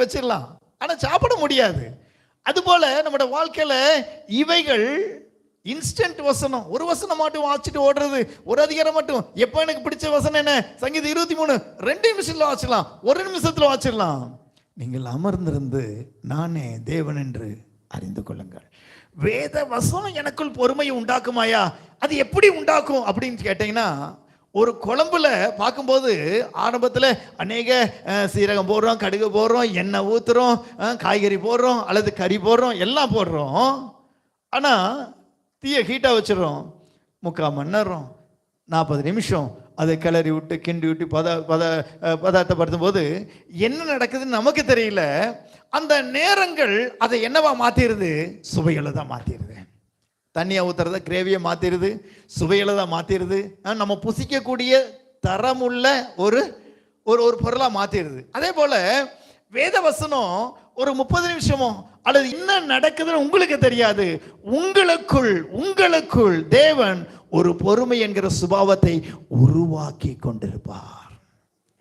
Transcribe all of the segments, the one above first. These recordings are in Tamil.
வச்சிடலாம், ஆனா சாப்பிட முடியாது. அதுபோல நம்மளோட வாழ்க்கையில இவைகள் இன்ஸ்டன்ட் வசனம். ஒரு வசனம் மட்டும் வாசிச்சுட்டு ஓடுறது, ஒரு அதிகாரம் மட்டும். எப்ப எனக்கு பிடிச்ச வசனம் என்ன, சங்கீதம் 23, 2 நிமிஷத்துல வாசிடலாம், 1 நிமிஷத்துல வாசிடலாம். நீங்கள் அமர்ந்திருந்து நானே தேவன் என்று அறிந்து கொள்ளுங்கள். வேத வசனம் எனக்குள் பொறுமையை உண்டாக்குமாயா? அது எப்படி உண்டாக்கும் அப்படின்னு கேட்டீங்கன்னா, ஒரு குழம்புல பார்க்கும்போது ஆரம்பத்தில் அநேக சீரகம் போடுறோம், கடுகு போடுறோம், எண்ணெய் ஊற்றுறோம், காய்கறி போடுறோம், அல்லது கறி போடுறோம், எல்லாம் போடுறோம். ஆனால் தீயை ஹீட்டாக வச்சிடறோம். 3/4 மணி நேரம் 40 நிமிஷம் அதை கிளறி விட்டு கிண்டி விட்டு பதார்த்தப்படுத்தும் போது என்ன நடக்குதுன்னு நமக்கு தெரியல. அந்த நேரங்கள் அதை என்னவா மாற்றிடுது? சுவைகளை தான் மாற்றிடுது. தண்ணியை ஊற்றுறத கிரேவியை மாற்றிடுது, சுவைகளை தான் மாற்றிடுது. நம்ம புசிக்கக்கூடிய தரமுள்ள ஒரு ஒரு பொருளாக மாற்றிடுது. அதே போல் வேத வசனம் ஒரு 30 நிமிஷமோ அல்லது என்ன நடக்குதுன்னு உங்களுக்கு தெரியாது. உங்களுக்குள் தேவன் ஒரு பொறுமை என்கிற சுபாவத்தை உருவாக்கி கொண்டிருப்பார்.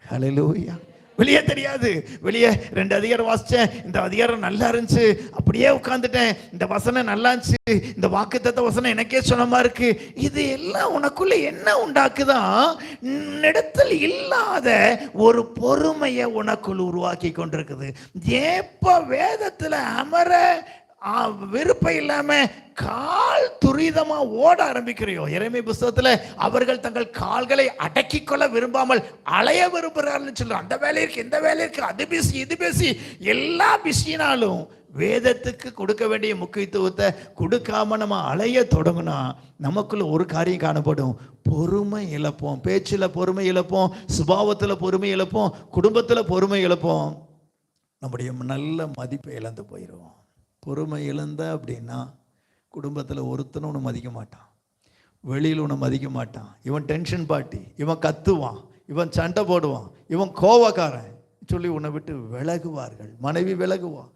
ஹல்லேலூயா. வெளியே தெரியாது. வெளியே 2 அதிகாரம் வாசிச்சேன், இந்த அதிகாரம் நல்லா இருந்துச்சு, அப்படியே உட்கார்ந்துட்டேன், இந்த வசனம் நல்லா இருந்துச்சு, இந்த வாக்குத்தத்த வசனம் எனக்கே சொன்னமா இருக்கு. இது எல்லாம் உனக்குள்ள என்ன உண்டாக்குதான்? இடத்தில் இல்லாத ஒரு பொறுமையை உனக்குள் உருவாக்கி கொண்டிருக்குது. ஏப்ப வேதத்துல அமர விருப்பம் இல்லாம கால் துரிதமா ஓட ஆரம்பிக்கிறியோ. எரேமியா புத்தகத்துல அவர்கள் தங்கள் கால்களை அடக்கிக் கொள்ள விரும்பாமல் அலைய விரும்புகிறார்கள் சொல்றோம். அந்த வேலை இருக்கு, இந்த வேலை இருக்கு, அது பிஸி, இது பிஸி, எல்லா பிஸினாலும் வேதத்துக்கு கொடுக்க வேண்டிய முக்கியத்துவத்தை கொடுக்காம நம்ம அலைய தொடங்கினா நமக்குள்ள ஒரு காரியம் காணப்படும். பொறுமை இழப்போம். பேச்சில் பொறுமை இழப்போம், சுபாவத்தில் பொறுமை இழப்போம், குடும்பத்தில் பொறுமை இழப்போம், நம்முடைய நல்ல மதிப்பை இழந்து போயிடுவோம். பொறுமை இழந்த அப்படின்னா குடும்பத்தில் ஒருத்தனும் உன்னை மதிக்க மாட்டான், வெளியில் உன்னை மதிக்க மாட்டான். இவன் டென்ஷன் பார்ட்டி, இவன் கத்துவான், இவன் சண்டை போடுவான், இவன் கோவக்காரன் சொல்லி உன்னை விட்டு விலகுவார்கள். மனைவி விலகுவான்,